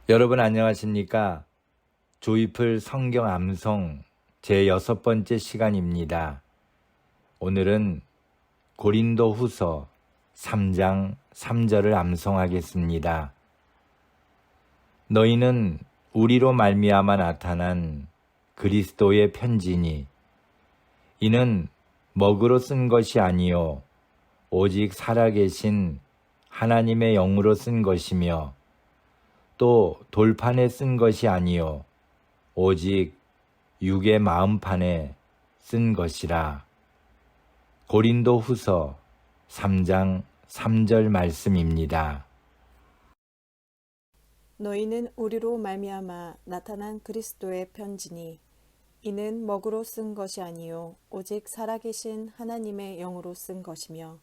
여러분 안녕하십니까? 조이풀 성경 암송 제6번째 시간입니다. 오늘은 고린도 후서 3장 3절을 암송하겠습니다. 너희는 우리로 말미암아 나타난 그리스도의 편지니 이는 먹으로 쓴 것이 아니요 오직 살아계신 하나님의 영으로 쓴 것이며 또 돌판에 쓴 것이 아니요 오직 육의 마음판에 쓴 것이라. 고린도 후서 3장 3절 말씀입니다. 너희는 우리로 말미암아 나타난 그리스도의 편지니 이는 먹으로 쓴 것이 아니요 오직 살아계신 하나님의 영으로 쓴 것이며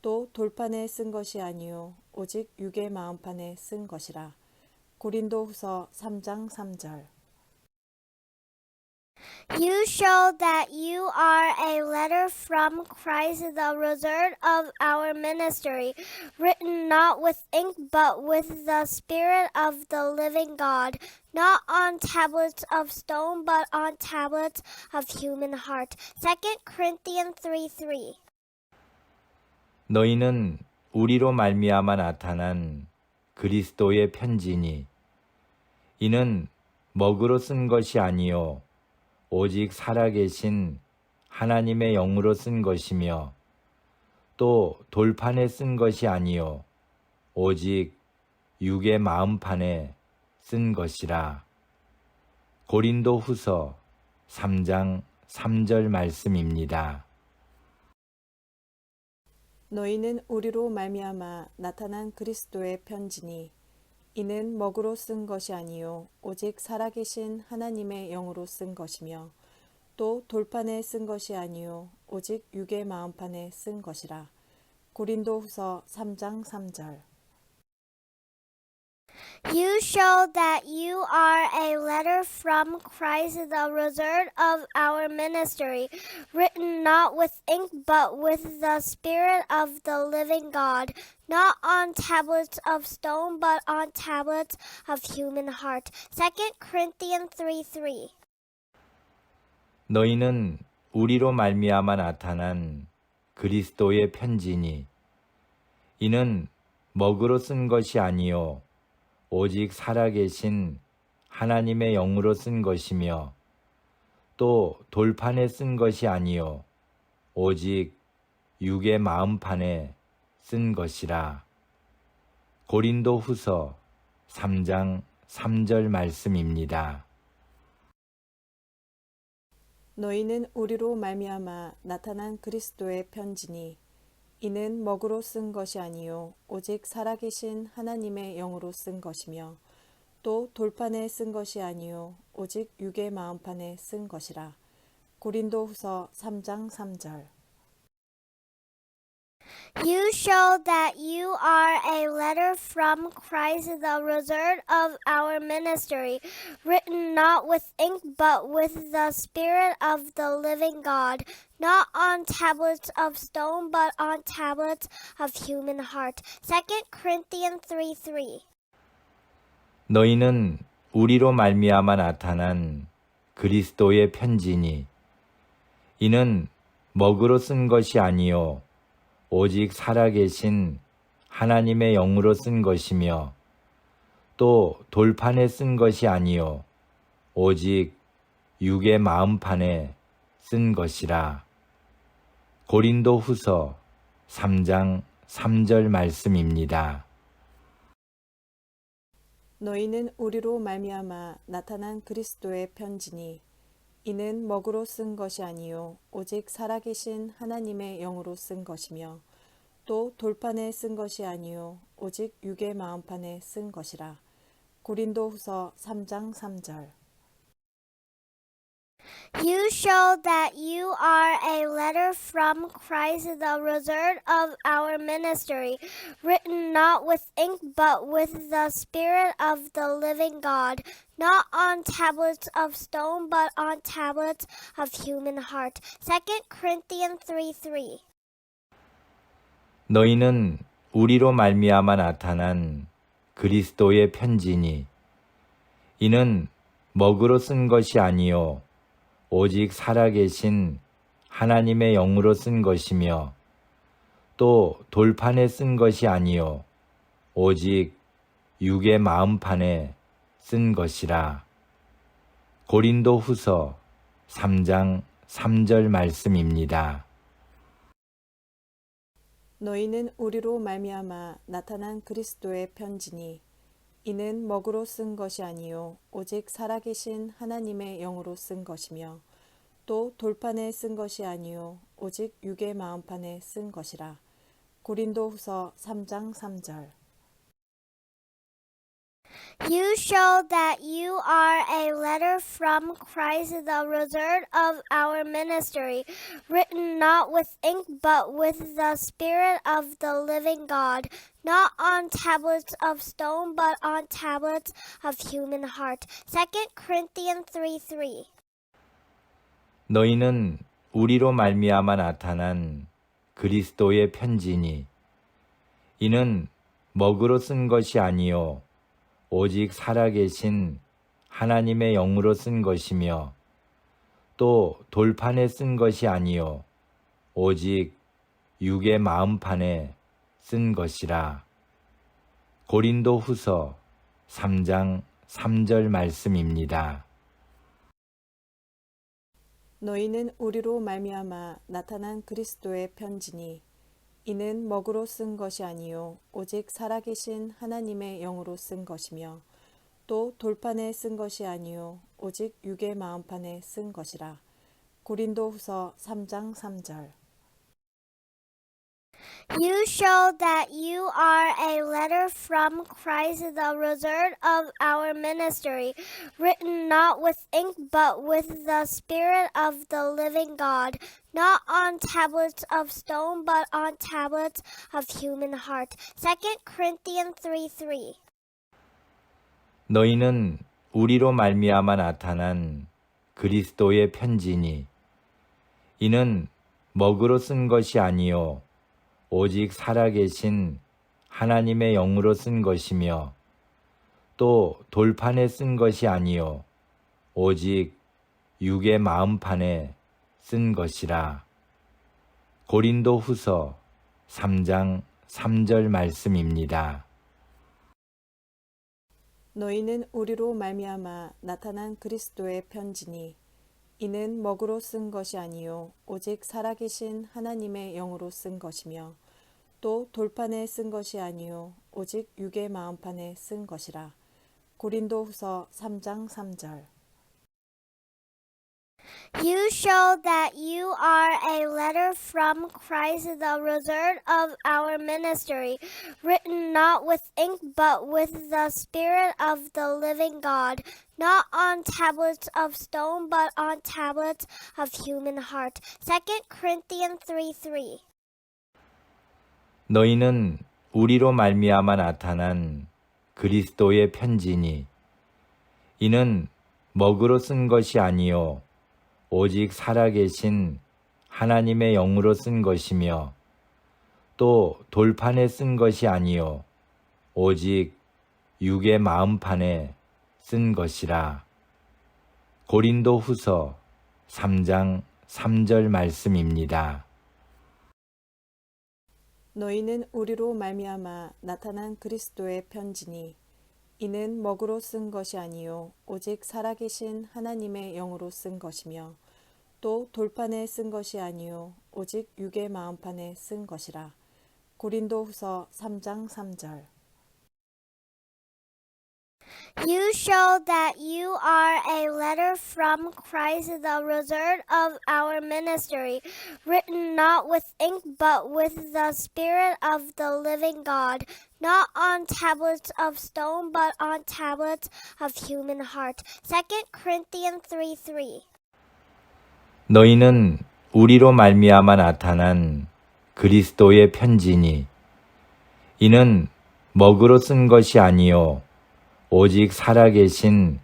또 돌판에 쓴 것이 아니요 오직 육의 마음판에 쓴 것이라. 고린도 후서 3장 3절. You show that you are a letter from Christ, the result of our ministry, written not with ink but with the Spirit of the living God, not on tablets of stone but on tablets of human heart. 2 Corinthians 3:3. 너희는 우리로 말미암아 나타난 그리스도의 편지니 이는 먹으로 쓴 것이 아니요 오직 살아계신 하나님의 영으로 쓴 것이며 또 돌판에 쓴 것이 아니요 오직 육의 마음판에 쓴 것이라. 고린도 후서 3장 3절 말씀입니다. 너희는 우리로 말미암아 나타난 그리스도의 편지니 이는 먹으로 쓴 것이 아니요 오직 살아계신 하나님의 영으로 쓴 것이며 또 돌판에 쓴 것이 아니요 오직 육의 마음판에 쓴 것이라. 고린도 후서 3장 3절. You show that you are a letter from Christ, the result of our ministry, written not with ink but with the Spirit of the living God, not on tablets of stone but on tablets of human heart. 2 Corinthians 3:3. 너희는 우리로 말미암아 나타난 그리스도의 편지니 이는 먹으로 쓴 것이 아니요 오직 살아계신 하나님의 영으로 쓴 것이며 또 돌판에 쓴 것이 아니요 오직 육의 마음판에 쓴 것이라. 고린도 후서 3장 3절 말씀입니다. 너희는 우리로 말미암아 나타난 그리스도의 편지니 이는 먹으로 쓴 것이 아니요 오직 살아계신 하나님의 영으로 쓴 것이며 또 돌판에 쓴 것이 아니요 오직 육의 마음판에 쓴 것이라. 고린도 후서 3장 3절. You show that you are a letter from Christ, the result of our ministry, written not with ink but with the Spirit of the living God, not on tablets of stone but on tablets of human heart. 2 Corinthians 3:3. 너희는 우리로 말미암아 나타난 그리스도의 편지니 이는 먹으로 쓴 것이 아니요 오직 살아계신 하나님의 영으로 쓴 것이며 또 돌판에 쓴 것이 아니요 오직 육의 마음판에 쓴 것이라. 고린도 후서 3장 3절 말씀입니다. 너희는 우리로 말미암아 나타난 그리스도의 편지니 이는 먹으로 쓴 것이 아니요 오직 살아계신 하나님의 영으로 쓴 것이며 또 돌판에 쓴 것이 아니요 오직 육의 마음판에 쓴 것이라. 고린도 후서 3장 3절. You show that you are a letter from Christ, the result of our ministry, written not with ink but with the Spirit of the living God, not on tablets of stone but on tablets of human heart. 2 Corinthians 3:3. 너희는 우리로 말미암아 나타난 그리스도의 편지니 이는 먹으로 쓴 것이 아니요 오직 살아계신 하나님의 영으로 쓴 것이며 또 돌판에 쓴 것이 아니요 오직 육의 마음판에 쓴 것이라. 고린도 후서 3장 3절 말씀입니다. 너희는 우리로 말미암아 나타난 그리스도의 편지니 이는 먹으로 쓴 것이 아니요 오직 살아계신 하나님의 영으로 쓴 것이며 또 돌판에 쓴 것이 아니요 오직 육의 마음판에 쓴 것이라. 고린도 후서 3장 3절. You show that you are a letter from Christ, the result of our ministry, written not with ink, but with the Spirit of the living God, not on tablets of stone, but on tablets of human heart. 2 Corinthians 3:3. 너희는 우리로 말미암아 나타난 그리스도의 편지니 이는 먹으로 쓴 것이 아니요 오직 살아계신 하나님의 영으로 쓴 것이며 또 돌판에 쓴 것이 아니요 오직 육의 마음판에 쓴 것이라. 고린도 후서 3장 3절 말씀입니다. 너희는 우리로 말미암아 나타난 그리스도의 편지니 이는 먹으로 쓴 것이 아니요 오직 살아계신 하나님의 영으로 쓴 것이며 또 돌판에 쓴 것이 아니요 오직 육의 마음판에 쓴 것이라. 고린도 후서 3장 3절. You show that you are a letter from Christ, the result of our ministry, written not with ink, but with the Spirit of the living God, not on tablets of stone, but on tablets of human heart. 2 Corinthians 3:3. 너희는 우리로 말미암아 나타난 그리스도의 편지니 이는 먹으로 쓴 것이 아니요 오직 살아계신 하나님의 영으로 쓴 것이며 또 돌판에 쓴 것이 아니요 오직 육의 마음판에 쓴 것이라. 고린도 후서 3장 3절 말씀입니다. 너희는 우리로 말미암아 나타난 그리스도의 편지니 이는 먹으로 쓴 것이 아니요 오직 살아계신 하나님의 영으로 쓴 것이며 또 돌판에 쓴 것이 아니요 오직 육의 마음판에 쓴 것이라. 고린도 후서 3장 3절. You show that you are a letter from Christ, the result of our ministry, written not with ink, but with the Spirit of the living God, not on tablets of stone, but on tablets of human heart. 2 Corinthians 3:3. 너희는 우리로 말미암아 나타난 그리스도의 편지니 이는 먹으로 쓴 것이 아니요 오직 살아계신 하나님의 영으로 쓴 것이며 또 돌판에 쓴 것이 아니요 오직 육의 마음판에 쓴 것이라. 고린도 후서 3장 3절 말씀입니다. 너희는 우리로 말미암아 나타난 그리스도의 편지니 이는 먹으로 쓴 것이 아니요 오직 살아계신 하나님의 영으로 쓴 것이며 또 돌판에 쓴 것이 아니요 오직 육의 마음판에 쓴 것이라. 고린도 후서 3장 3절. You show that you are a letter from Christ, the result of our ministry, written not with ink, but with the Spirit of the living God, not on tablets of stone, but on tablets of human heart. 2 Corinthians 3:3. 너희는 우리로 말미암아 나타난 그리스도의 편지니 이는 먹으로 쓴 것이 아니요 오직 살아계신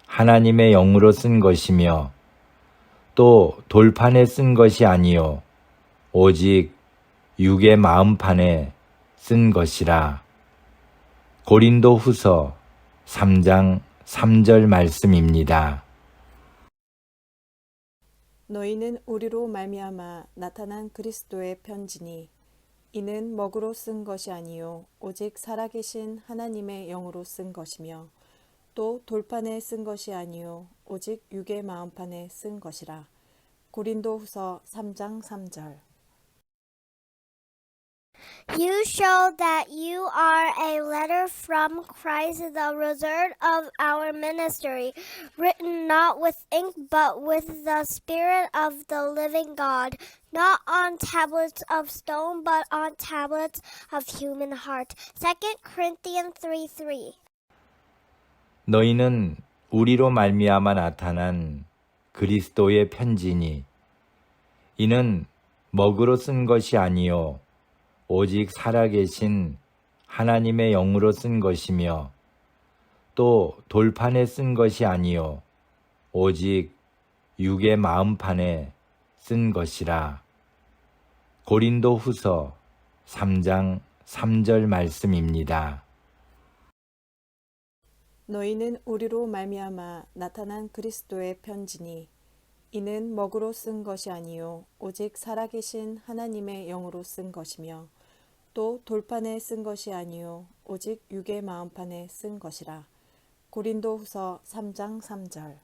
하나님의 영으로 쓴 것이며 또 돌판에 쓴 것이 아니요 오직 육의 마음판에 쓴 것이라. 고린도 후서 3장 3절 말씀입니다. 너희는 우리로 말미암아 나타난 그리스도의 편지니 이는 먹으로 쓴 것이 아니요 오직 살아계신 하나님의 영으로 쓴 것이며 또 돌판에 쓴 것이 아니요 오직 육의 마음판에 쓴 것이라. 고린도후서 3장 3절. You show that you are a letter from Christ, the result of our ministry, written not with ink but with the Spirit of the living God, not on tablets of stone but on tablets of human heart. 2 Corinthians 3:3. 너희는 우리로 말미암아 나타난 그리스도의 편지니 이는 먹으로 쓴 것이 아니요 오직 살아계신 하나님의 영으로 쓴 것이며 또 돌판에 쓴 것이 아니요 오직 육의 마음판에 쓴 것이라. 고린도후서 3장 3절 말씀입니다. 너희는 우리로 말미암아 나타난 그리스도의 편지니 이는 먹으로 쓴 것이 아니요 오직 살아계신 하나님의 영으로 쓴 것이며 또 돌판에 쓴 것이 아니요 오직 육의 마음판에 쓴 것이라. 고린도후서 3장 3절.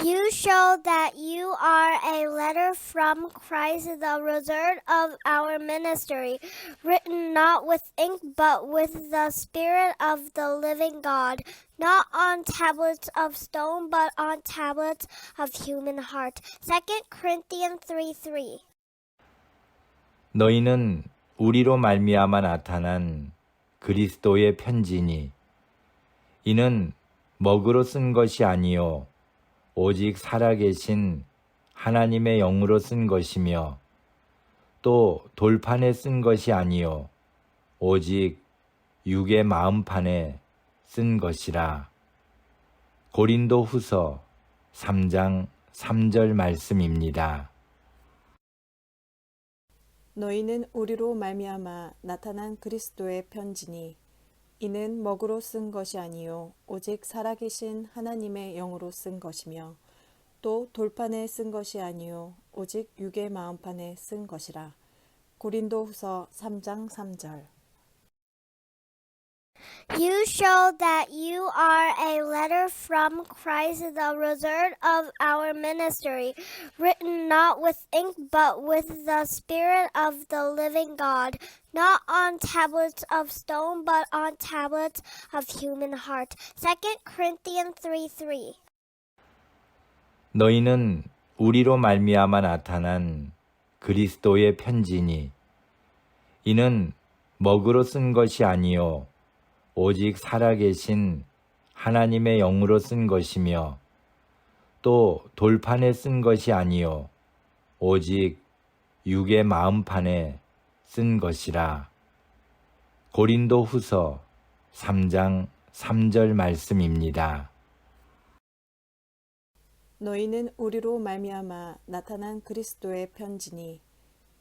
You show that you are a letter from Christ, the result of our ministry, written not with ink but with the Spirit of the living God, not on tablets of stone but on tablets of human heart. 2 Corinthians 3:3. 너희는 우리로 말미암아 나타난 그리스도의 편지니 이는 먹으로 쓴 것이 아니요 오직 살아계신 하나님의 영으로 쓴 것이며 또 돌판에 쓴 것이 아니요 오직 육의 마음판에 쓴 것이라. 고린도후서 3장 3절 말씀입니다. 너희는 우리로 말미암아 나타난 그리스도의 편지니 이는 먹으로 쓴 것이 아니요 오직 살아계신 하나님의 영으로 쓴 것이며 또 돌판에 쓴 것이 아니요 오직 육의 마음판에 쓴 것이라. 고린도후서 3장 3절. You show that you are a letter from Christ, the result of our ministry, written not with ink but with the Spirit of the living God, not on tablets of stone but on tablets of human heart. 2 Corinthians 3:3. 너희는 우리로 말미암아 나타난 그리스도의 편지니 이는 먹으로 쓴 것이 아니요 오직 살아계신 하나님의 영으로 쓴 것이며 또 돌판에 쓴 것이 아니요 오직 육의 마음판에 쓴 것이라. 고린도후서 3장 3절 말씀입니다. 너희는 우리로 말미암아 나타난 그리스도의 편지니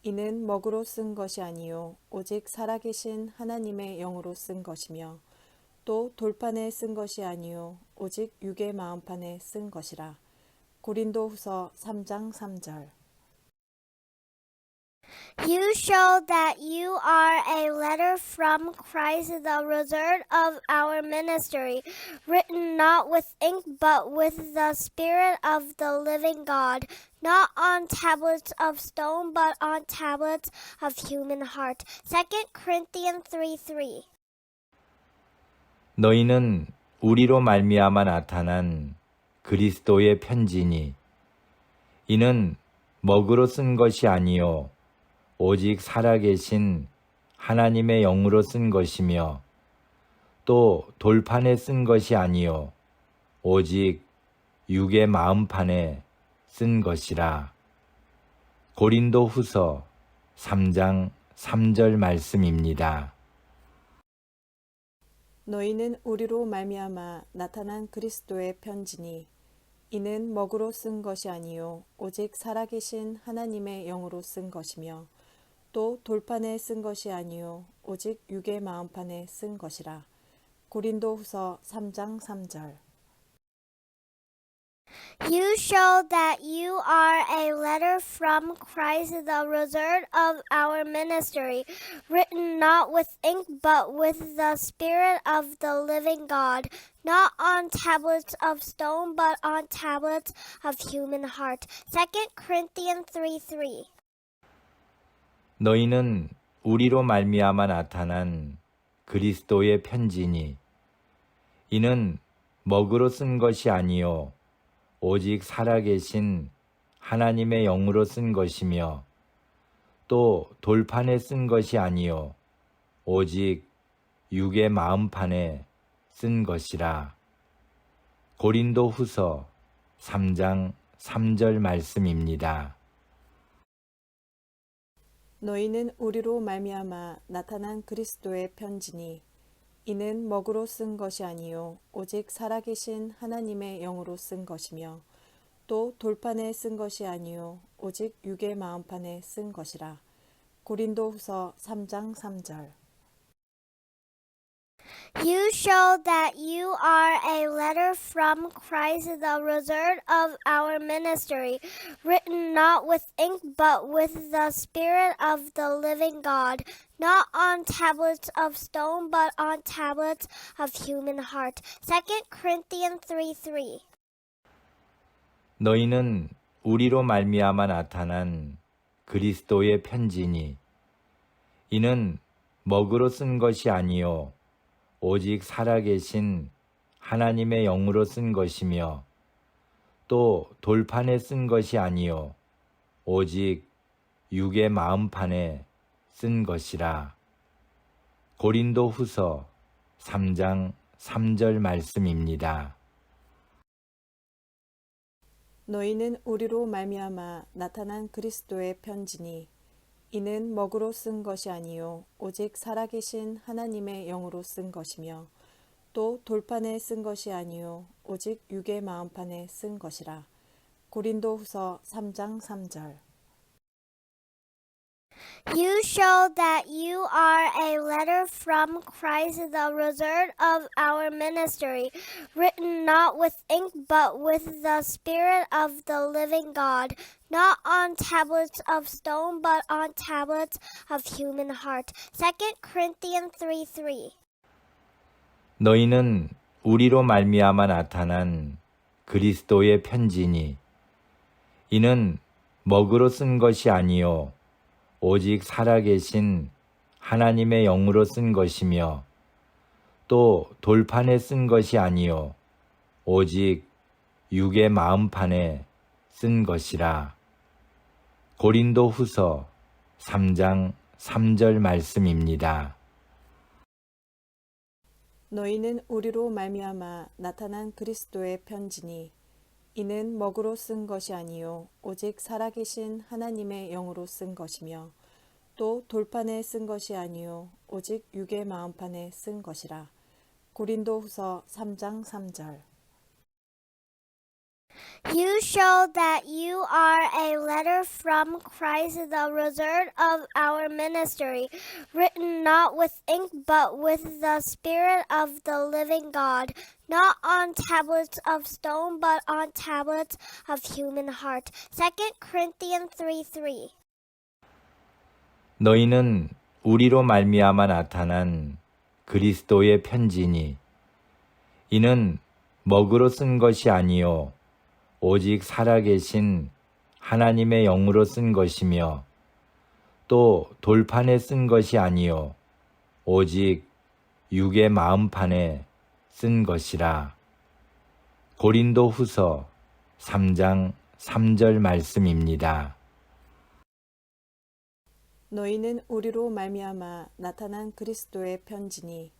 이는 먹으로 쓴 것이 아니요 오직 살아계신 하나님의 영으로 쓴 것이며 또 돌판에 쓴 것이 아니요 오직 육의 마음판에 쓴 것이라. 고린도후서 3장 3절. You show that you are a letter from Christ, the result of our ministry, written not with ink but with the Spirit of the living God, not on tablets of stone but on tablets of human heart. 2 Corinthians 3:3. 너희는 우리로 말미암아 나타난 그리스도의 편지니 이는 먹으로 쓴 것이 아니요 오직 살아계신 하나님의 영으로 쓴 것이며 또 돌판에 쓴 것이 아니요 오직 육의 마음판에 쓴 것이라. 고린도후서 3장 3절 말씀입니다. 너희는 우리로 말미암아 나타난 그리스도의 편지니 이는 먹으로 쓴 것이 아니요 오직 살아계신 하나님의 영으로 쓴 것이며 또 돌판에 쓴 것이 아니요 오직 육의 마음판에 쓴 것이라. 고린도후서 3장 3절. You show that you are a letter from Christ, the result of our ministry, written not with ink, but with the Spirit of the living God, not on tablets of stone, but on tablets of human heart. 2 Corinthians 3:3. 너희는 우리로 말미암아 나타난 그리스도의 편지니 이는 먹으로 쓴 것이 아니요 오직 살아계신 하나님의 영으로 쓴 것이며 또 돌판에 쓴 것이 아니요 오직 육의 마음판에 쓴 것이라. 고린도후서 3장 3절 말씀입니다. 너희는 우리로 말미암아 나타난 그리스도의 편지니 이는 먹으로 쓴 것이 아니요 오직 살아계신 하나님의 영으로 쓴 것이며 또 돌판에 쓴 것이 아니요 오직 육의 마음판에 쓴 것이라. 고린도후서 3장 3절. You show that you are a letter from Christ, the result of our ministry, written not with ink, but with the Spirit of the living God, not on tablets of stone, but on tablets of human heart. 2 Corinthians 3:3. 너희는 우리로 말미암아 나타난 그리스도의 편지니 이는 먹으로 쓴 것이 아니요 오직 살아계신 하나님의 영으로 쓴 것이며 또 돌판에 쓴 것이 아니요 오직 육의 마음판에 쓴 것이라. 고린도후서 3장 3절 말씀입니다. 너희는 우리로 말미암아 나타난 그리스도의 편지니 이는 먹으로 쓴 것이 아니요 오직 살아계신 하나님의 영으로 쓴 것이며 또 돌판에 쓴 것이 아니요 오직 육의 마음판에 쓴 것이라. 고린도후서 3장 3절. You show that you are a letter from Christ, the result of our ministry, written not with ink, but with the Spirit of the living God, not on tablets of stone, but on tablets of human heart. 2 Corinthians 3:3. 너희는 우리로 말미암아 나타난 그리스도의 편지니 이는 먹으로 쓴 것이 아니요 오직 살아계신 하나님의 영으로 쓴 것이며 또 돌판에 쓴 것이 아니요 오직 육의 마음판에 쓴 것이라. 고린도후서 3장 3절 말씀입니다. 너희는 우리로 말미암아 나타난 그리스도의 편지니 이는 먹으로 쓴 것이 아니요 오직 살아계신 하나님의 영으로 쓴 것이며 또 돌판에 쓴 것이 아니요 오직 육의 마음판에 쓴 것이라. 고린도후서 3장 3절. You show that you are a letter from Christ, the result of our ministry, written not with ink, but with the Spirit of the living God, not on tablets of stone, but on tablets of human heart. 2 Corinthians 3:3. 너희는 우리로 말미암아 나타난 그리스도의 편지니 이는 먹으로 쓴 것이 아니요 오직 살아계신 하나님의 영으로 쓴 것이며 또 돌판에 쓴 것이 아니요 오직 육의 마음판에 쓴 것이라. 고린도후서 3장 3절 말씀입니다. 너희는 우리로 말미암아 나타난 그리스도의 편지니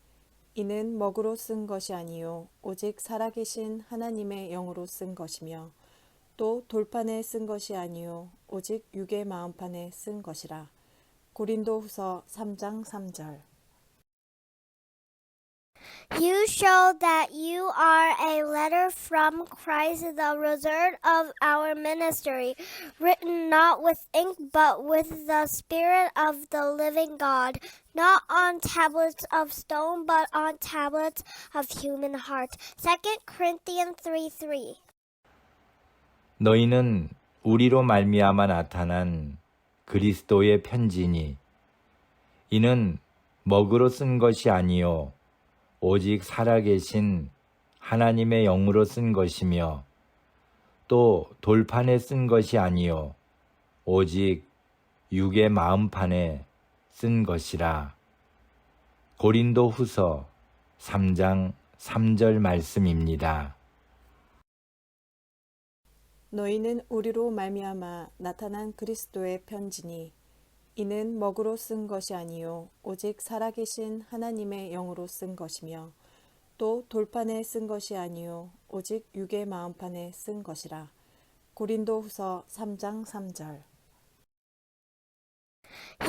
이는 먹으로 쓴 것이 아니요 오직 살아계신 하나님의 영으로 쓴 것이며 또 돌판에 쓴 것이 아니요 오직 육의 마음판에 쓴 것이라. 고린도후서 3장 3절. You show that you are a letter from Christ, the result of our ministry, written not with ink, but with the Spirit of the living God, not on tablets of stone, but on tablets of human heart. 2 Corinthians 3:3. 너희는 우리로 말미암아 나타난 그리스도의 편지니 이는 먹으로 쓴 것이 아니요 오직 살아계신 하나님의 영으로 쓴 것이며 또 돌판에 쓴 것이 아니요 오직 육의 마음판에 쓴 것이라. 고린도 후서 3장 3절 말씀입니다. 너희는 우리로 말미암아 나타난 그리스도의 편지니 이는 먹으로 쓴 것이 아니요 오직 살아계신 하나님의 영으로 쓴 것이며 또 돌판에 쓴 것이 아니요 오직 육의 마음판에 쓴 것이라. 고린도 후서 3장 3절.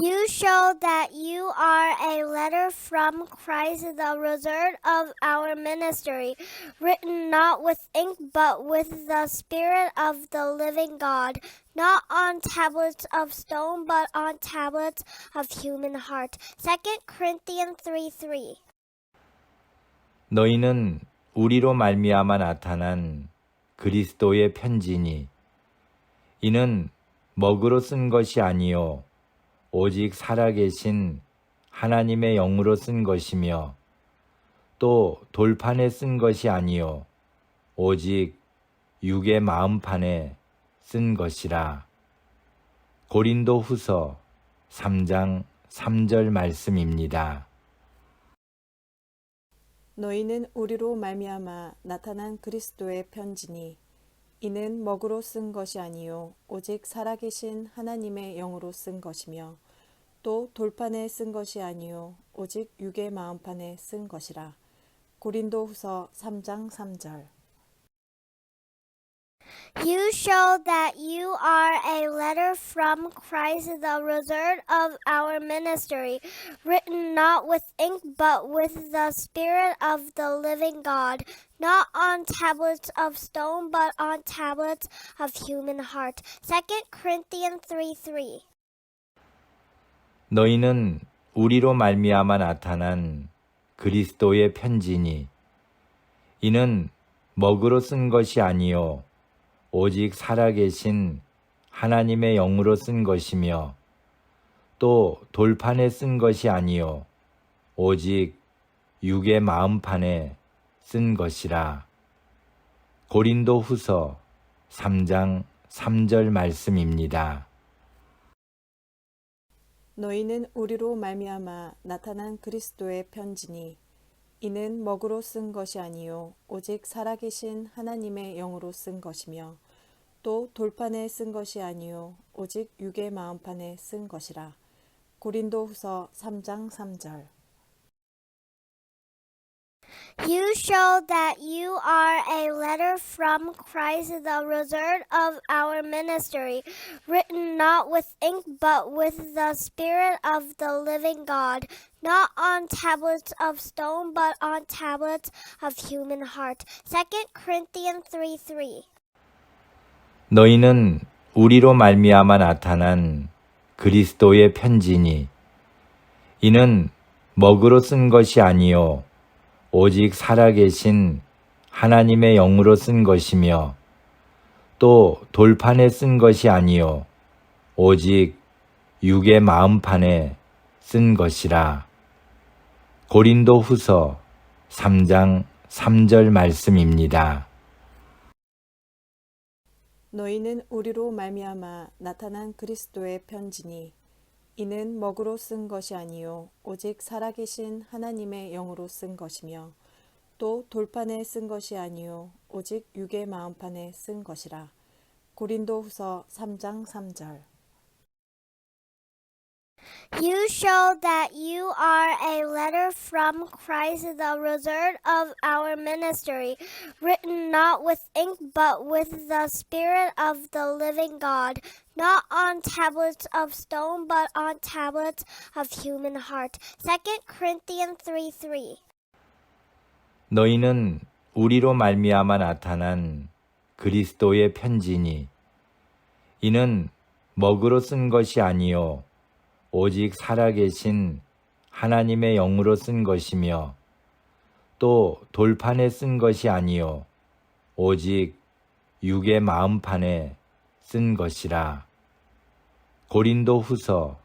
You show that you are a letter from Christ, the result of our ministry, written not with ink, but with the Spirit of the living God, not on tablets of stone, but on tablets of human heart. 2 Corinthians 3:3. 너희는 우리로 말미암아 나타난 그리스도의 편지니 이는 먹으로 쓴 것이 아니요 오직 살아계신 하나님의 영으로 쓴 것이며 또 돌판에 쓴 것이 아니요 오직 육의 마음판에 쓴 것이라. 고린도 후서 3장 3절 말씀입니다. 너희는 우리로 말미암아 나타난 그리스도의 편지니 이는 먹으로 쓴 것이 아니요 오직 살아계신 하나님의 영으로 쓴 것이며 또 돌판에 쓴 것이 아니요 오직 육의 마음판에 쓴 것이라. 고린도 후서 3장 3절. You show that you are a letter from Christ, the result of our ministry, written not with ink, but with the Spirit of the living God, not on tablets of stone, but on tablets of human heart. 2 Corinthians 3:3. 너희는 우리로 말미암아 나타난 그리스도의 편지니 이는 먹으로 쓴 것이 아니요 오직 살아계신 하나님의 영으로 쓴 것이며 또 돌판에 쓴 것이 아니요 오직 육의 마음판에 쓴 것이라. 고린도 후서 3장 3절 말씀입니다. 너희는 우리로 말미암아 나타난 그리스도의 편지니 이는 먹으로 쓴 것이 아니요 오직 살아계신 하나님의 영으로 쓴 것이며 또 돌판에 쓴 것이 아니요 오직 육의 마음판에 쓴 것이라. 고린도 후서 3장 3절. You show that you are a letter from Christ, the result of our ministry, written not with ink, but with the Spirit of the living God, not on tablets of stone, but on tablets of human heart. 2 Corinthians 3:3. 너희는 우리로 말미암아 나타난 그리스도의 편지니 이는 먹으로 쓴 것이 아니요 오직 살아계신 하나님의 영으로 쓴 것이며 또 돌판에 쓴 것이 아니요 오직 육의 마음판에 쓴 것이라. 고린도 후서 3장 3절 말씀입니다. 너희는 우리로 말미암아 나타난 그리스도의 편지니 이는 먹으로 쓴 것이 아니요 오직 살아계신 하나님의 영으로 쓴 것이며 또 돌판에 쓴 것이 아니요 오직 육의 마음판에 쓴 것이라. 고린도 후서 3장 3절. You show that you are a letter from Christ, the result of our ministry, written not with ink, but with the Spirit of the living God, not on tablets of stone, but on tablets of human heart. 2 Corinthians 3:3. 너희는 우리로 말미암아 나타난 그리스도의 편지니 이는 먹으로 쓴 것이 아니요 오직 살아계신 하나님의 영으로 쓴 것이며 또 돌판에 쓴 것이 아니요 오직 육의 마음판에 쓴 것이라. 고린도 후서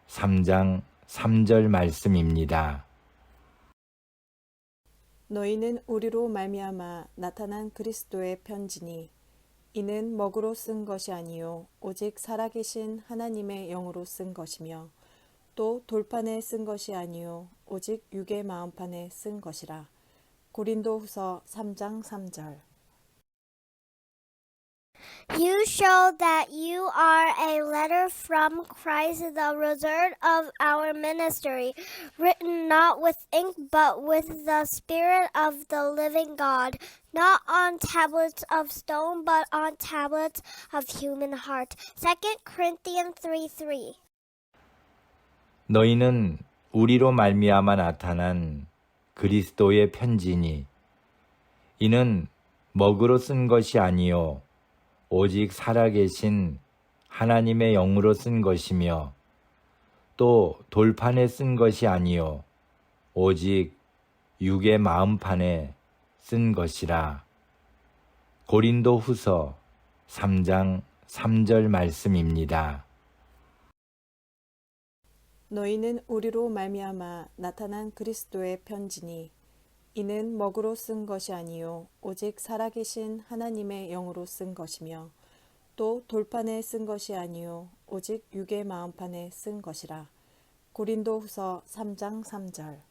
3장 3절 말씀입니다. 너희는 우리로 말미암아 나타난 그리스도의 편지니 이는 먹으로 쓴 것이 아니요 오직 살아계신 하나님의 영으로 쓴 것이며 또 돌판에 쓴 것이 아니요 오직 육의 마음판에 쓴 것이라. 고린도 후서 3장 3절. You show that you are a letter from Christ, the result of our ministry, written not with ink but with the Spirit of the living God, not on tablets of stone but on tablets of human heart. 2 Corinthians 3:3. 너희는 우리로 말미암아 나타난 그리스도의 편지니 이는 먹으로 쓴 것이 아니요 오직 살아계신 하나님의 영으로 쓴 것이며 또 돌판에 쓴 것이 아니요 오직 육의 마음판에 쓴 것이라. 고린도 후서 3장 3절 말씀입니다. 너희는 우리로 말미암아 나타난 그리스도의 편지니 이는 먹으로 쓴 것이 아니요 오직 살아계신 하나님의 영으로 쓴 것이며 또 돌판에 쓴 것이 아니요 오직 육의 마음판에 쓴 것이라. 고린도 후서 3장 3절.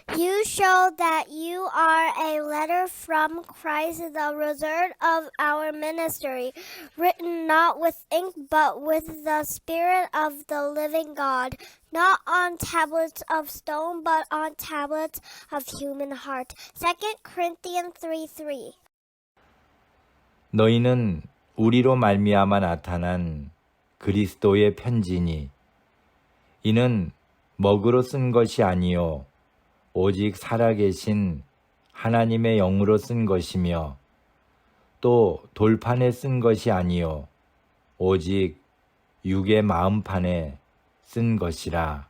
You show that you are a letter from Christ, the result of our ministry, written not with ink but with the Spirit of the living God, not on tablets of stone but on tablets of human heart. 2 Corinthians 3:3. 너희는 우리로 말미암아 나타난 그리스도의 편지니 이는 먹으로 쓴 것이 아니요 오직 살아계신 하나님의 영으로 쓴 것이며 또 돌판에 쓴 것이 아니요 오직 육의 마음판에 쓴 것이라.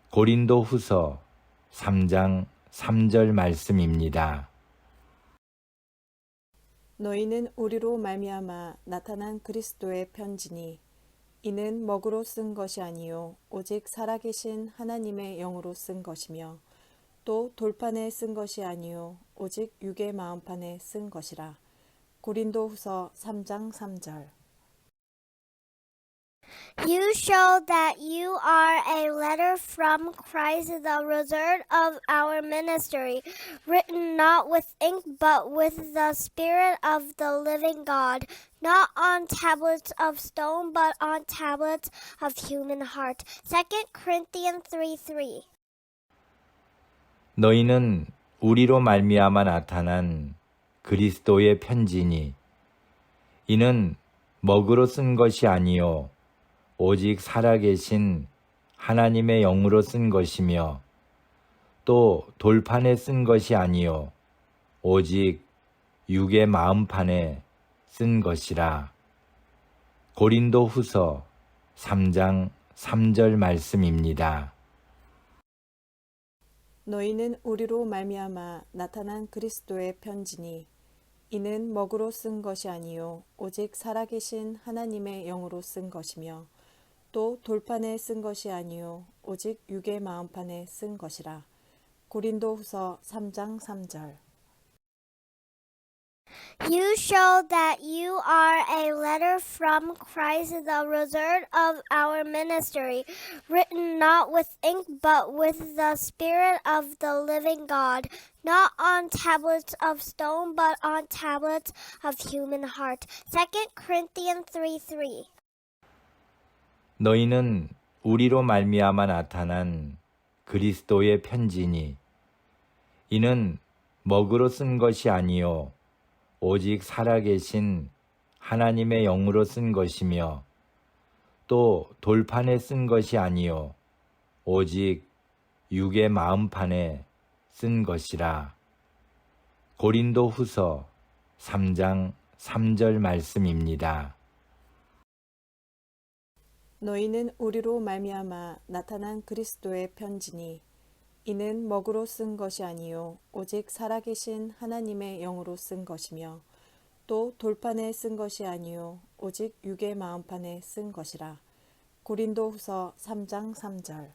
고린도 후서 3장 3절 말씀입니다. 너희는 우리로 말미암아 나타난 그리스도의 편지니 이는 먹으로 쓴 것이 아니요 오직 살아계신 하나님의 영으로 쓴 것이며 또 돌판에 쓴 것이 아니요 오직 육의 마음판에 쓴 것이라. 고린도 후서 3장 3절. You show that you are a letter from Christ, the result of our ministry, written not with ink but with the Spirit of the living God, not on tablets of stone but on tablets of human heart. 2 Corinthians 3:3. 너희는 우리로 말미암아 나타난 그리스도의 편지니 이는 먹으로 쓴 것이 아니요 오직 살아계신 하나님의 영으로 쓴 것이며 또 돌판에 쓴 것이 아니요 오직 육의 마음판에 쓴 것이라. 고린도 후서 3장 3절 말씀입니다. 너희는 우리로 말미암아 나타난 그리스도의 편지니 이는 먹으로 쓴 것이 아니요 오직 살아계신 하나님의 영으로 쓴 것이며 또 돌판에 쓴 것이 아니요 오직 육의 마음판에 쓴 것이라. 고린도 후서 3장 3절. You show that you are a letter from Christ, the result of our ministry, written not with ink but with the Spirit of the living God, not on tablets of stone but on tablets of human heart. 2 Corinthians 3:3. 너희는 우리로 말미암아 나타난 그리스도의 편지니 이는 먹으로 쓴 것이 아니요 오직 살아계신 하나님의 영으로 쓴 것이며 또 돌판에 쓴 것이 아니요 오직 육의 마음판에 쓴 것이라. 고린도 후서 3장 3절 말씀입니다. 너희는 우리로 말미암아 나타난 그리스도의 편지니 이는 먹으로 쓴 것이 아니요 오직 살아계신 하나님의 영으로 쓴 것이며 또 돌판에 쓴 것이 아니요 오직 육의 마음판에 쓴 것이라. 고린도 후서 3장 3절.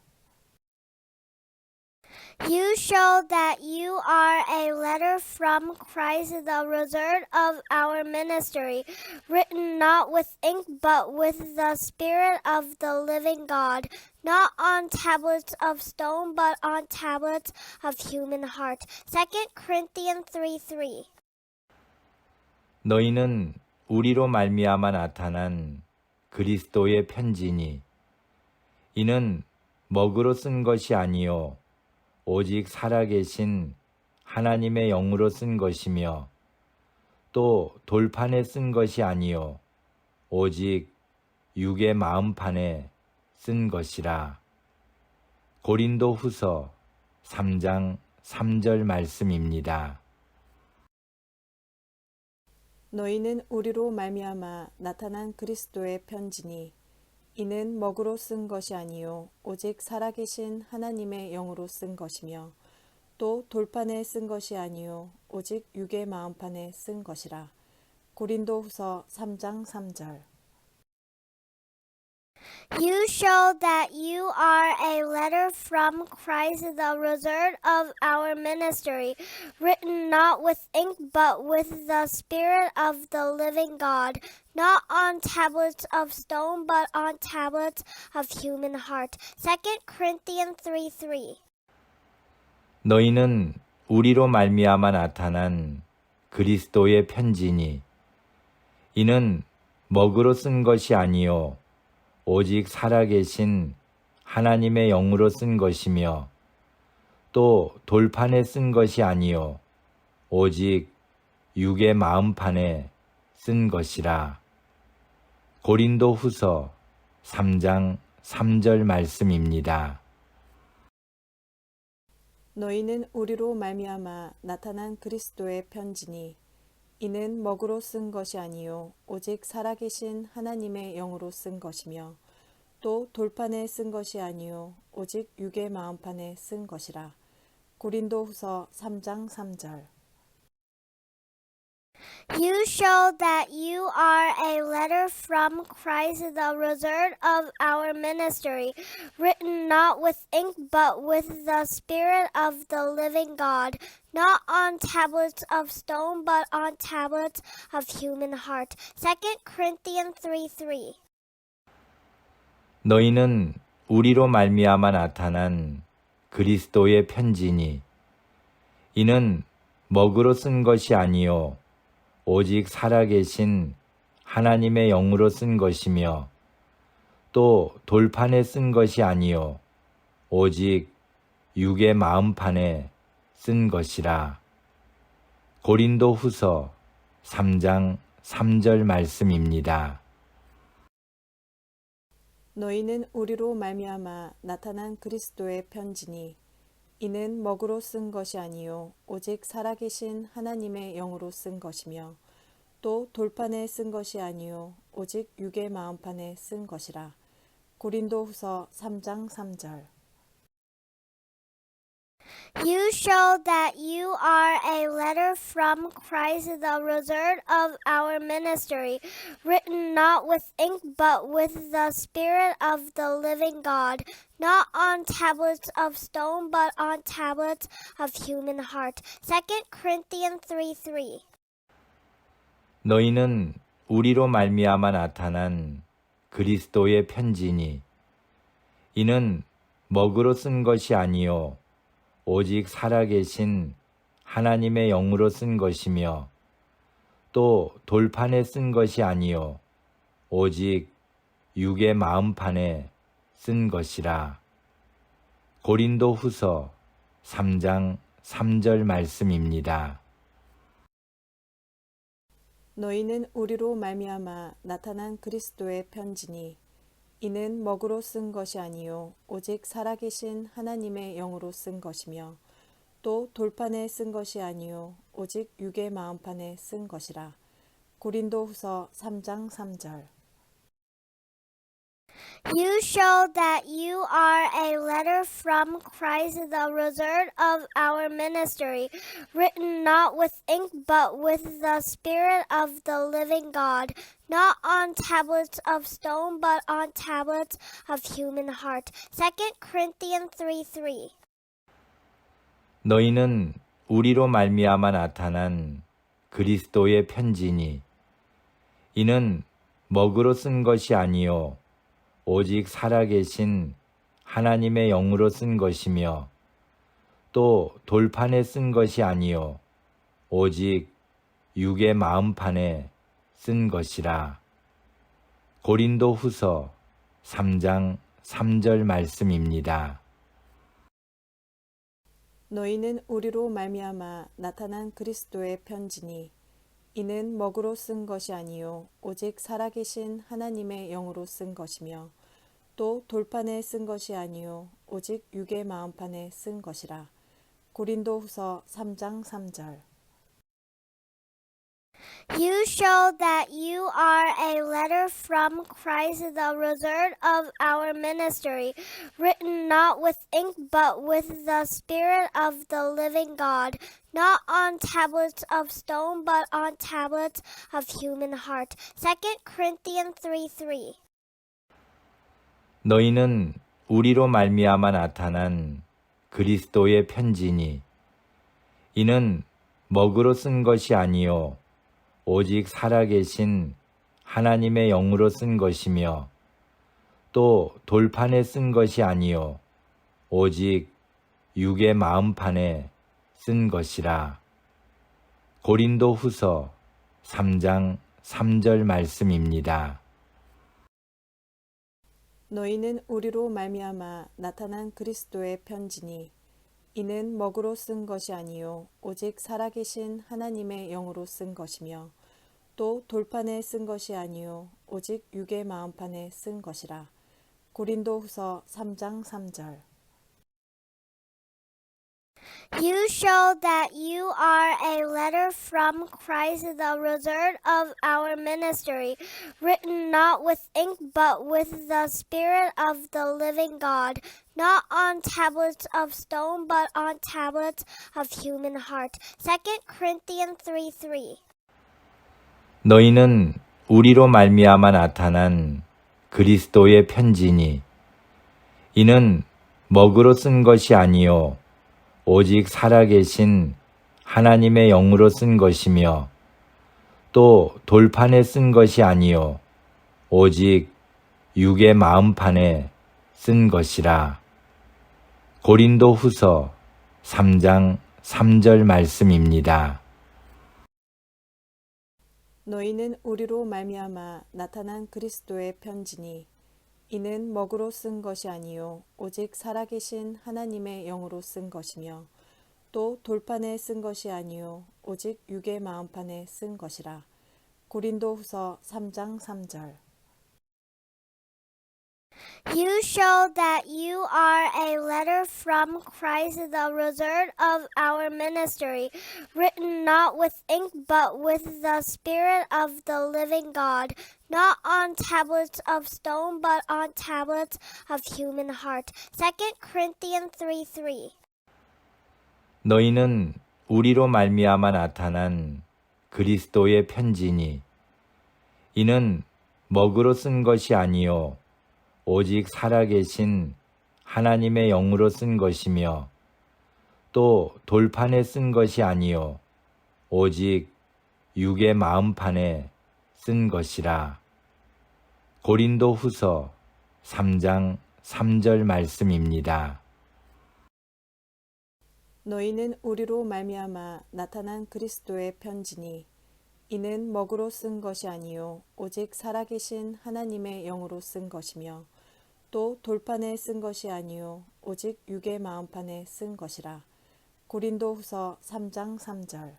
You show that you are a letter from Christ, the result of our ministry, written not with ink but with the Spirit of the living God, not on tablets of stone but on tablets of human heart. 2 Corinthians 3:3. 너희는 우리로 말미암아 나타난 그리스도의 편지니 이는 먹으로 쓴 것이 아니요 오직 살아계신 하나님의 영으로 쓴 것이며 또 돌판에 쓴 것이 아니요 오직 육의 마음판에 쓴 것이라. 고린도 후서 3장 3절 말씀입니다. 너희는 우리로 말미암아 나타난 그리스도의 편지니 이는 먹으로 쓴 것이 아니요 오직 살아계신 하나님의 영으로 쓴 것이며 또 돌판에 쓴 것이 아니요 오직 육의 마음판에 쓴 것이라. 고린도 후서 3장 3절. You show that you are a letter from Christ, the result of our ministry, written not with ink but with the Spirit of the living God, not on tablets of stone but on tablets of human heart. 2 Corinthians 3:3. 너희는 우리로 말미암아 나타난 그리스도의 편지니 이는 먹으로 쓴 것이 아니요 오직 살아계신 하나님의 영으로 쓴 것이며 또 돌판에 쓴 것이 아니요 오직 육의 마음판에 쓴 것이라. 고린도 후서 3장 3절 말씀입니다. 너희는 우리로 말미암아 나타난 그리스도의 편지니 이는 먹으로 쓴 것이 아니요 오직 살아계신 하나님의 영으로 쓴 것이며 또 돌판에 쓴 것이 아니요 오직 육의 마음판에 쓴 것이라. 고린도 후서 3장 3절. You show that you are a letter from Christ, the result of our ministry, written not with ink but with the Spirit of the living God, not on tablets of stone but on tablets of human heart. 2 Corinthians 3:3. 너희는 우리로 말미암아 나타난 그리스도의 편지니 이는 먹으로 쓴 것이 아니요 오직 살아계신 하나님의 영으로 쓴 것이며 또 돌판에 쓴 것이 아니요 오직 육의 마음판에 쓴 것이라. 고린도 후서 3장 3절 말씀입니다. 너희는 우리로 말미암아 나타난 그리스도의 편지니 이는 먹으로 쓴 것이 아니요 오직 살아계신 하나님의 영으로 쓴 것이며 또 돌판에 쓴 것이 아니요 오직 육의 마음판에 쓴 것이라. 고린도 후서 3장 3절. You show that you are a letter from Christ, the result of our ministry, written not with ink but with the Spirit of the living God, not on tablets of stone but on tablets of human heart. 2 Corinthians 3:3. 너희는 우리로 말미암아 나타난 그리스도의 편지니 이는 먹으로 쓴 것이 아니요 오직 살아계신 하나님의 영으로 쓴 것이며 또 돌판에 쓴 것이 아니요 오직 육의 마음판에 쓴 것이라. 고린도 후서 3장 3절 말씀입니다. 너희는 우리로 말미암아 나타난 그리스도의 편지니 이는 먹으로 쓴 것이 아니요 오직 살아계신 하나님의 영으로 쓴 것이며 또 돌판에 쓴 것이 아니요 오직 육의 마음판에 쓴 것이라. 고린도후서 3장 3절. You show that you are a letter from Christ, the result of our ministry, written not with ink, but with the Spirit of the living God, not on tablets of stone, but on tablets of human heart. 2 Corinthians 3:3. 너희는 우리로 말미암아 나타난 그리스도의 편지니 이는 먹으로 쓴 것이 아니요 오직 살아계신 하나님의 영으로 쓴 것이며 또 돌판에 쓴 것이 아니요 오직 육의 마음판에 쓴 것이라. 고린도후서 3장 3절 말씀입니다. 너희는 우리로 말미암아 나타난 그리스도의 편지니 이는 먹으로 쓴 것이 아니요 오직 살아계신 하나님의 영으로 쓴 것이며 또 돌판에 쓴 것이 아니요 오직 육의 마음판에 쓴 것이라. 고린도후서 3장 3절. You show that you are a letter from Christ, the result of our ministry, written not with ink, but with the Spirit of the living God, not on tablets of stone, but on tablets of human heart. 2 Corinthians 3:3. 너희는 우리로 말미암아 나타난 그리스도의 편지니 이는 먹으로 쓴 것이 아니요 오직 살아계신 하나님의 영으로 쓴 것이며 또 돌판에 쓴 것이 아니요 오직 육의 마음판에 쓴 것이라. 고린도후서 3장 3절 말씀입니다. 너희는 우리로 말미암아 나타난 그리스도의 편지니 이는 먹으로 쓴 것이 아니요 오직 살아계신 하나님의 영으로 쓴 것이며 또 돌판에 쓴 것이 아니요 오직 육의 마음판에 쓴 것이라. 고린도후서 3장 3절. You show that you are a letter from Christ, the result of our ministry, written not with ink, but with the Spirit of the living God, not on tablets of stone, but on tablets of human heart. 2 Corinthians 3:3. 너희는 우리로 말미암아 나타난 그리스도의 편지니 이는 먹으로 쓴 것이 아니요 오직 살아계신 하나님의 영으로 쓴 것이며 또 돌판에 쓴 것이 아니요 오직 육의 마음판에 쓴 것이라. 고린도후서 3장 3절 말씀입니다. 너희는 우리로 말미암아 나타난 그리스도의 편지니 이는 먹으로 쓴 것이 아니요 오직 살아계신 하나님의 영으로 쓴 것이며 또 돌판에 쓴 것이 아니요 오직 육의 마음판에 쓴 것이라. 고린도후서 3장 3절. You show that you are a letter from Christ, the result of our ministry, written not with ink, but with the Spirit of the living God, not on tablets of stone, but on tablets of human heart. 2 Corinthians 3:3. 너희는 우리로 말미암아 나타난 그리스도의 편지니 이는 먹으로 쓴 것이 아니요 오직 살아계신 하나님의 영으로 쓴 것이며 또 돌판에 쓴 것이 아니요 오직 육의 마음판에 쓴 것이라. 고린도후서 3장 3절 말씀입니다. 너희는 우리로 말미암아 나타난 그리스도의 편지니 이는 먹으로 쓴 것이 아니요 오직 살아계신 하나님의 영으로 쓴 것이며 또 돌판에 쓴 것이 아니요 오직 육의 마음판에 쓴 것이라. 고린도후서 3장 3절.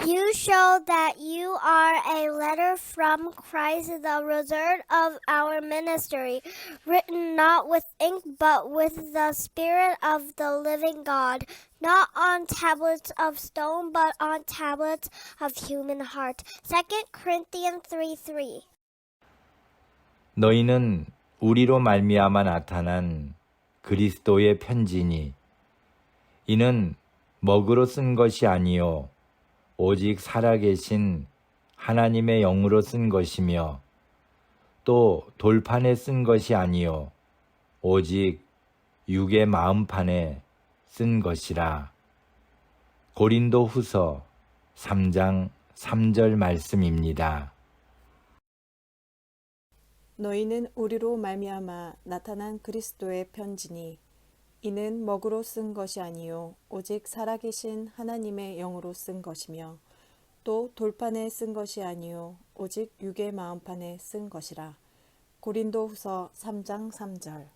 You show that you are a letter from Christ, the result of our ministry, written not with ink, but with the Spirit of the living God, not on tablets of stone, but on tablets of human heart. 2 Corinthians 3:3. 너희는 우리로 말미암아 나타난 그리스도의 편지니 이는 먹으로 쓴 것이 아니요 오직 살아계신 하나님의 영으로 쓴 것이며 또 돌판에 쓴 것이 아니요 오직 육의 마음판에 쓴 것이라. 고린도 후서 3장 3절 말씀입니다. 너희는 우리로 말미암아 나타난 그리스도의 편지니 이는 먹으로 쓴 것이 아니요 오직 살아계신 하나님의 영으로 쓴 것이며 또 돌판에 쓴 것이 아니요 오직 육의 마음판에 쓴 것이라. 고린도 후서 3장 3절.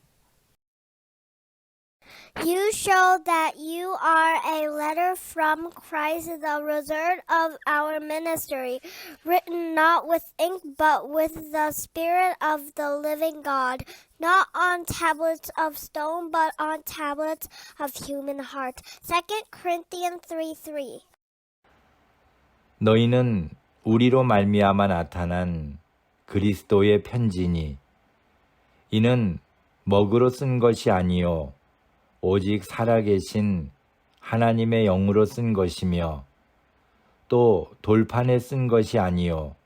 You show that you are a letter from Christ, the result of our ministry, written not with ink, but with the Spirit of the living God, not on tablets of stone, but on tablets of human heart. 2 Corinthians 3:3. 너희는 우리로 말미암아 나타난 그리스도의 편지니 이는 먹으로 쓴 것이 아니요 오직 살아계신 하나님의 영으로 쓴 것이며 또 돌판에 쓴 것이 아니요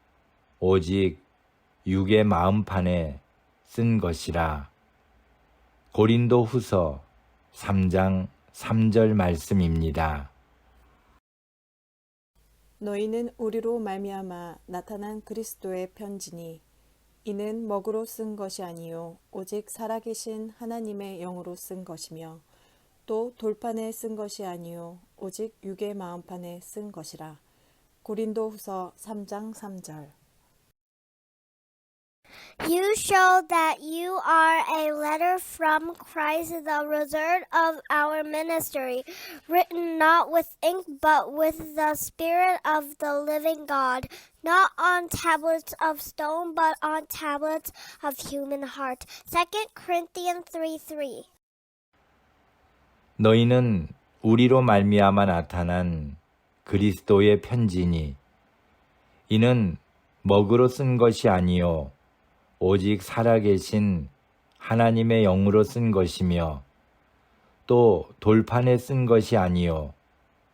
오직 육의 마음판에 쓴 것이라. 고린도 후서 3장 3절 말씀입니다. 너희는 우리로 말미암아 나타난 그리스도의 편지니 이는 먹으로 쓴 것이 아니요 오직 살아계신 하나님의 영으로 쓴 것이며 또 돌판에 쓴 것이 아니요 오직 육의 마음판에 쓴 것이라. 고린도 후서 3장 3절. You show that you are a letter from Christ, the result of our ministry, written not with ink, but with the Spirit of the living God, not on tablets of stone, but on tablets of human heart. 2 Corinthians 3:3. 너희는 우리로 말미암아 나타난 그리스도의 편지니 이는 먹으로 쓴 것이 아니요 오직 살아계신 하나님의 영으로 쓴 것이며 또 돌판에 쓴 것이 아니요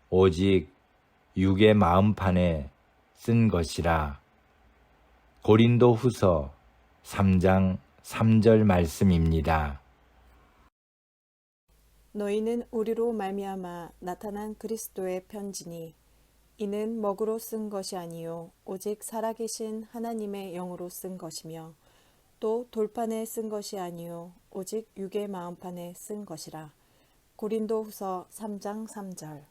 오직 육의 마음판에 쓴 것이라. 고린도 후서 3장 3절 말씀입니다. 너희는 우리로 말미암아 나타난 그리스도의 편지니 이는 먹으로 쓴 것이 아니요 오직 살아계신 하나님의 영으로 쓴 것이며 또 돌판에 쓴 것이 아니요 오직 육의 마음판에 쓴 것이라. 고린도 후서 3장 3절.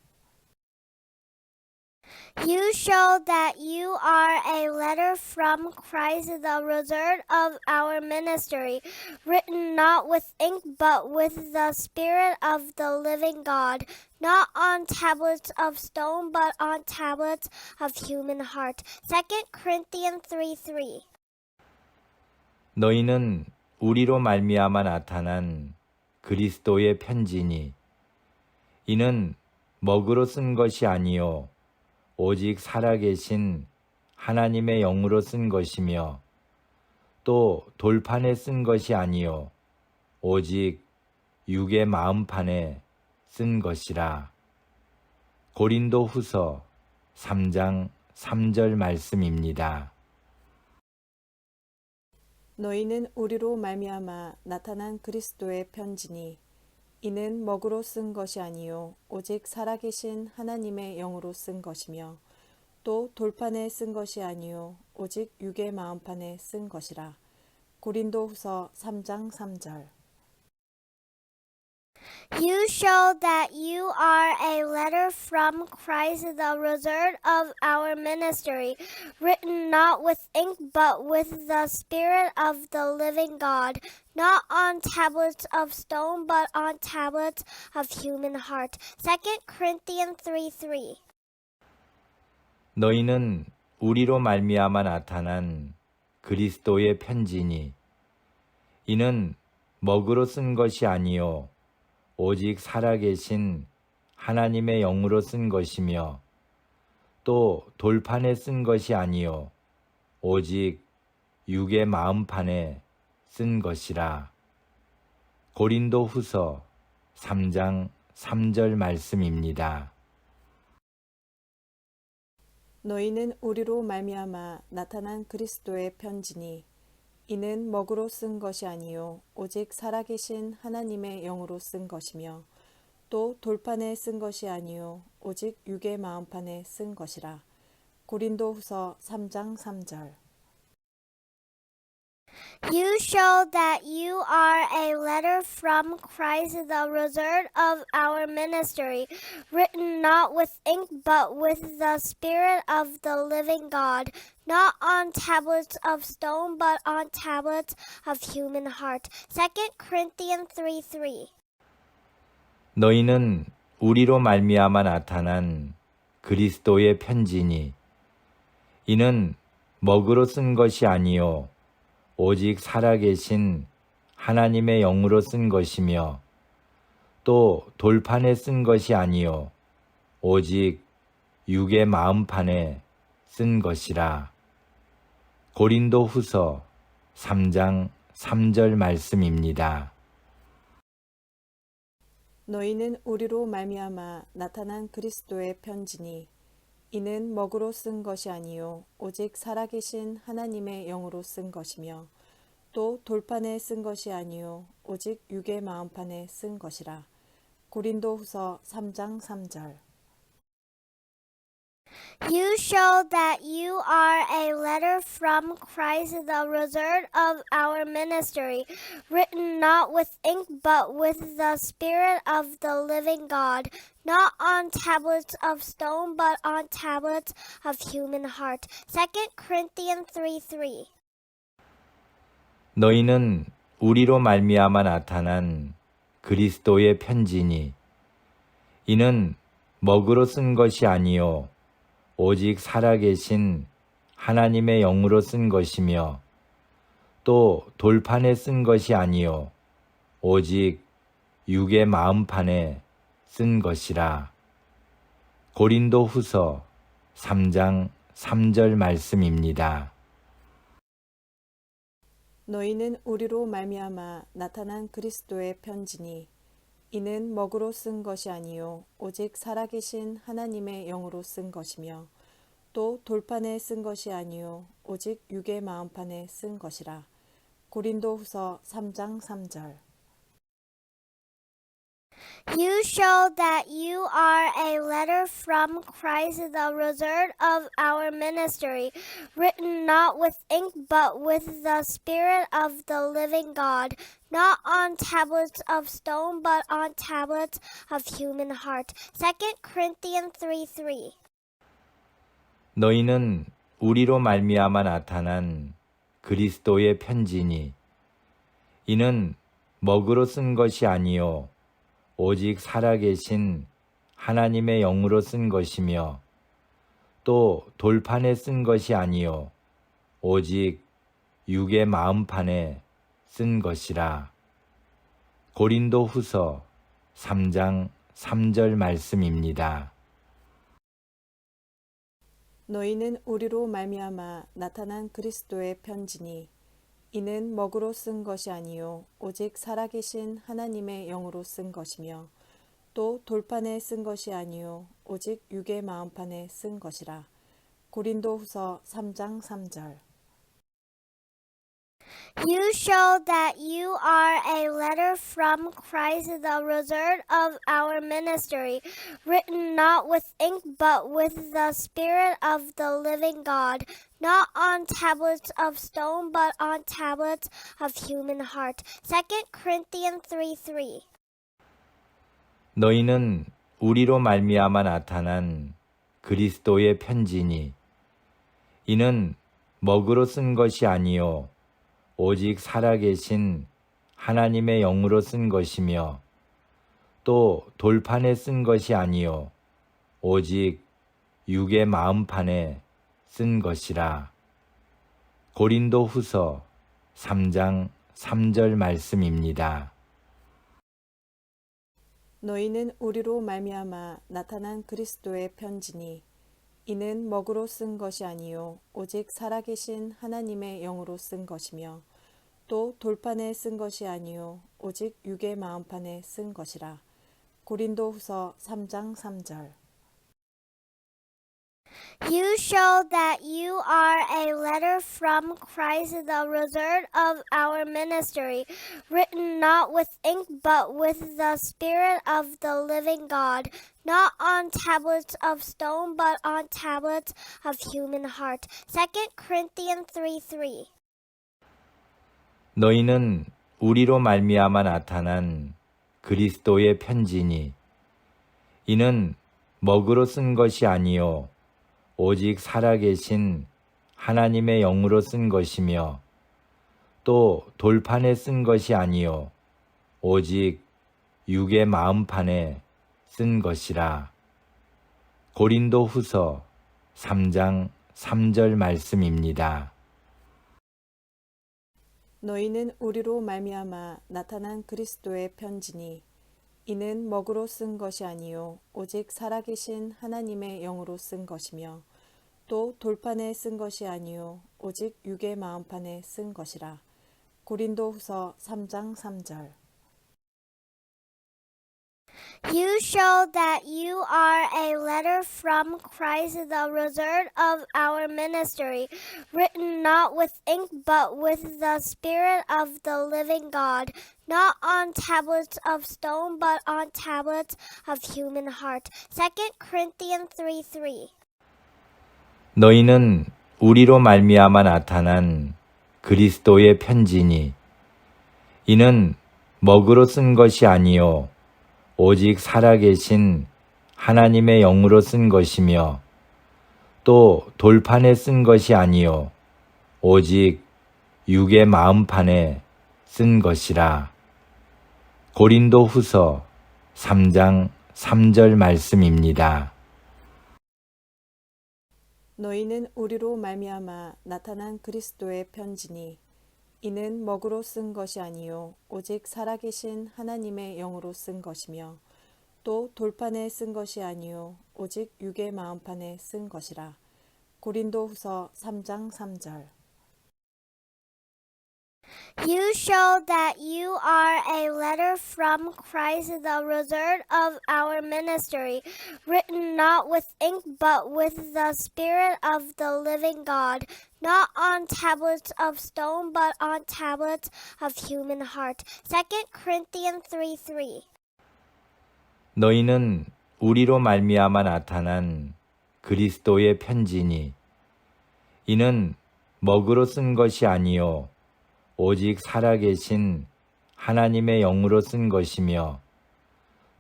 You show that you are a letter from Christ, the result of our ministry, written not with ink, but with the Spirit of the living God, not on tablets of stone, but on tablets of human heart. 2 Corinthians 3:3. 너희는 우리로 말미암아 나타난 그리스도의 편지니 이는 먹으로 쓴 것이 아니요 오직 살아계신 하나님의 영으로 쓴 것이며 또 돌판에 쓴 것이 아니요 오직 육의 마음판에 쓴 것이라. 고린도 후서 3장 3절 말씀입니다. 너희는 우리로 말미암아 나타난 그리스도의 편지니 이는 먹으로 쓴 것이 아니요 오직 살아계신 하나님의 영으로 쓴 것이며 또 돌판에 쓴 것이 아니요 오직 육의 마음판에 쓴 것이라. 고린도 후서 3장 3절. You show that you are a letter from Christ, the result of our ministry, written not with ink, but with the Spirit of the living God, not on tablets of stone, but on tablets of human heart. 2 Corinthians 3:3. 너희는 우리로 말미암아 나타난 그리스도의 편지니 이는 먹으로 쓴 것이 아니요 오직 살아계신 하나님의 영으로 쓴 것이며 또 돌판에 쓴 것이 아니요 오직 육의 마음판에 쓴 것이라. 고린도 후서 3장 3절 말씀입니다. 너희는 우리로 말미암아 나타난 그리스도의 편지니 이는 먹으로 쓴 것이 아니요 오직 살아계신 하나님의 영으로 쓴 것이며 또 돌판에 쓴 것이 아니요 오직 육의 마음판에 쓴 것이라. 고린도 후서 3장 3절. You show that you are a letter from Christ, the result of our ministry, written not with ink but with the Spirit of the living God, not on tablets of stone but on tablets of human heart. 2 Corinthians 3:3. 너희는 우리로 말미암아 나타난 그리스도의 편지니 이는 먹으로 쓴 것이 아니요 오직 살아계신 하나님의 영으로 쓴 것이며 또 돌판에 쓴 것이 아니요 오직 육의 마음판에 쓴 것이라. 고린도 후서 3장 3절 말씀입니다. 너희는 우리로 말미암아 나타난 그리스도의 편지니 이는 먹으로 쓴 것이 아니요 오직 살아계신 하나님의 영으로 쓴 것이며 또 돌판에 쓴 것이 아니요 오직 육의 마음판에 쓴 것이라. 고린도 후서 3장 3절. You show that you are a letter from Christ, the result of our ministry, written not with ink but with the Spirit of the living God, not on tablets of stone but on tablets of human heart. 2 Corinthians 3:3. 너희는 우리로 말미암아 나타난 그리스도의 편지니 이는 먹으로 쓴 것이 아니요 오직 살아계신 하나님의 영으로 쓴 것이며 또 돌판에 쓴 것이 아니요 오직 육의 마음판에 쓴 것이라. 고린도 후서 3장 3절 말씀입니다. 너희는 우리로 말미암아 나타난 그리스도의 편지니 이는 먹으로 쓴 것이 아니요 오직 살아계신 하나님의 영으로 쓴 것이며 또 돌판에 쓴 것이 아니요 오직 육의 마음판에 쓴 것이라. 고린도 후서 3장 3절. You show that you are a letter from Christ, the result of our ministry, written not with ink but with the Spirit of the living God, not on tablets of stone but on tablets of human heart. 2 Corinthians 3:3. 너희는 우리로 말미암아 나타난 그리스도의 편지니 이는 먹으로 쓴 것이 아니요 오직 살아계신 하나님의 영으로 쓴 것이며 또 돌판에 쓴 것이 아니요 오직 육의 마음판에 쓴 것이라. 고린도 후서 3장 3절 말씀입니다. 너희는 우리로 말미암아 나타난 그리스도의 편지니 이는 먹으로 쓴 것이 아니요 오직 살아계신 하나님의 영으로 쓴 것이며 또 돌판에 쓴 것이 아니요 오직 육의 마음판에 쓴 것이라. 고린도 후서 3장 3절. You show that you are a letter from Christ, the result of our ministry, written not with ink but with the Spirit of the living God, not on tablets of stone but on tablets of human heart. 2 Corinthians 3:3. 너희는 우리로 말미암아 나타난 그리스도의 편지니 이는 먹으로 쓴 것이 아니요 오직 살아계신 하나님의 영으로 쓴 것이며 또 돌판에 쓴 것이 아니요 오직 육의 마음판에 쓴 것이라. 고린도 후서 3장 3절 말씀입니다. 너희는 우리로 말미암아 나타난 그리스도의 편지니 이는 먹으로 쓴 것이 아니요 오직 살아계신 하나님의 영으로 쓴 것이며 또 돌판에 쓴 것이 아니요 오직 육의 마음판에 쓴 것이라. 고린도 후서 3장 3절. You show that you are a letter from Christ, the result of our ministry, written not with ink but with the Spirit of the living God, not on tablets of stone but on tablets of human heart. 2 Corinthians 3:3. 너희는 우리로 말미암아 나타난 그리스도의 편지니 이는 먹으로 쓴 것이 아니요 오직 살아계신 하나님의 영으로 쓴 것이며 또 돌판에 쓴 것이 아니요 오직 육의 마음판에 쓴 것이라. 고린도 후서 3장 3절 말씀입니다. 너희는 우리로 말미암아 나타난 그리스도의 편지니 이는 먹으로 쓴 것이 아니요 오직 살아계신 하나님의 영으로 쓴 것이며 또 돌판에 쓴 것이 아니요 오직 육의 마음판에 쓴 것이라. 고린도 후서 3장 3절. You show that you are a letter from Christ, the result of our ministry, written not with ink but with the Spirit of the living God, not on tablets of stone but on tablets of human heart. 2 Corinthians 3:3. 너희는 우리로 말미암아 나타난 그리스도의 편지니 이는 먹으로 쓴 것이 아니요 오직 살아계신 하나님의 영으로 쓴 것이며 또 돌판에 쓴 것이 아니요 오직 육의 마음판에 쓴 것이라. 고린도 후서 3장 3절 말씀입니다. 너희는 우리로 말미암아 나타난 그리스도의 편지니 이는 먹으로 쓴 것이 아니요 오직 살아계신 하나님의 영으로 쓴 것이며 또 돌판에 쓴 것이 아니요 오직 육의 마음판에 쓴 것이라. 고린도 후서 3장 3절. You show that you are a letter from Christ, the result of our ministry, written not with ink but with the Spirit of the living God, not on tablets of stone but on tablets of human heart. 2 Corinthians 3:3. 너희는 우리로 말미암아 나타난 그리스도의 편지니 이는 먹으로 쓴 것이 아니요 오직 살아계신 하나님의 영으로 쓴 것이며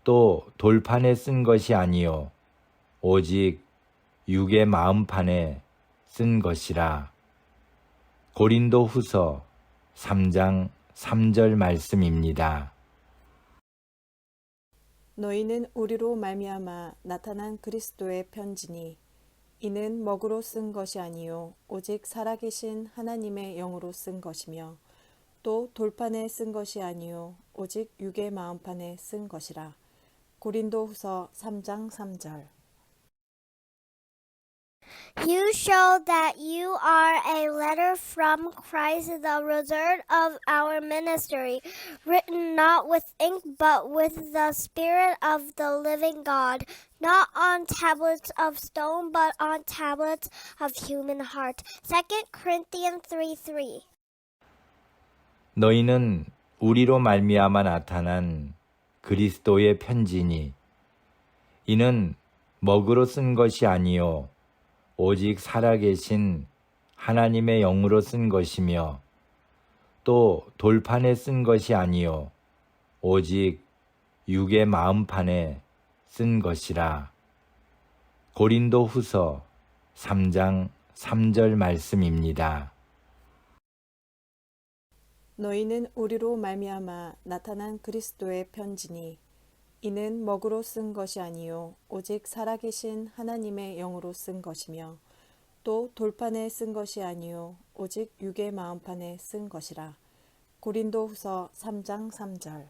또 돌판에 쓴 것이 아니요 오직 육의 마음판에 쓴 것이라. 고린도 후서 3장 3절 말씀입니다. 너희는 우리로 말미암아 나타난 그리스도의 편지니 이는 먹으로 쓴 것이 아니요 오직 살아계신 하나님의 영으로 쓴 것이며 또 돌판에 쓴 것이 아니요 오직 육의 마음판에 쓴 것이라. 고린도 후서 3장 3절. You show that you are a letter from Christ, the result of our ministry, written not with ink but with the Spirit of the living God, not on tablets of stone but on tablets of human heart. 2 Corinthians 3:3. 너희는 우리로 말미암아 나타난 그리스도의 편지니 이는 먹으로 쓴 것이 아니요 오직 살아계신 하나님의 영으로 쓴 것이며 또 돌판에 쓴 것이 아니요 오직 육의 마음판에 쓴 것이라. 고린도 후서 3장 3절 말씀입니다. 너희는 우리로 말미암아 나타난 그리스도의 편지니 이는 먹으로 쓴 것이 아니요 오직 살아계신 하나님의 영으로 쓴 것이며 또 돌판에 쓴 것이 아니요 오직 육의 마음판에 쓴 것이라. 고린도후서 3장 3절.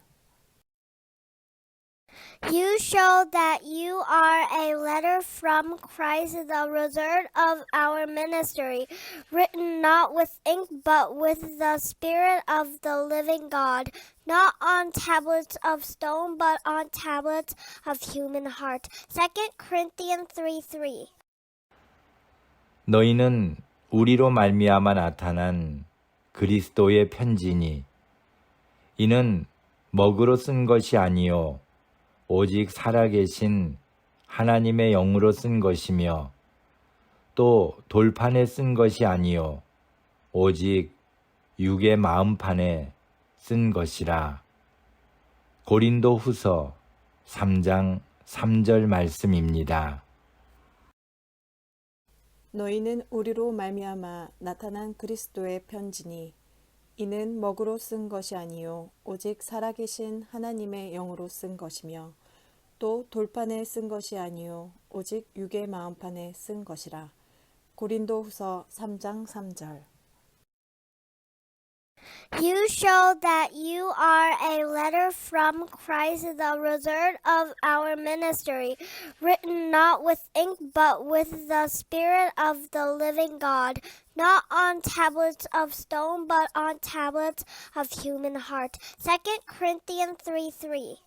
You show that you are a letter from Christ, the result of our ministry, written not with ink, but with the Spirit of the living God, not on tablets of stone, but on tablets of human heart. 2 Corinthians 3:3. 너희는 우리로 말미암아 나타난 그리스도의 편지니 이는 먹으로 쓴 것이 아니요 오직 살아계신 하나님의 영으로 쓴 것이며 또 돌판에 쓴 것이 아니요 오직 육의 마음판에 쓴 것이라. 고린도후서 3장 3절 말씀입니다. 너희는 우리로 말미암아 나타난 그리스도의 편지니 이는 먹으로 쓴 것이 아니요 오직 살아계신 하나님의 영으로 쓴 것이며 또 돌판에 쓴 것이 아니요 오직 육의 마음판에 쓴 것이라. 고린도후서 3장 3절. You show that you are a letter from Christ, the result of our ministry, written not with ink, but with the Spirit of the living God, not on tablets of stone, but on tablets of human heart. 2 Corinthians 3:3.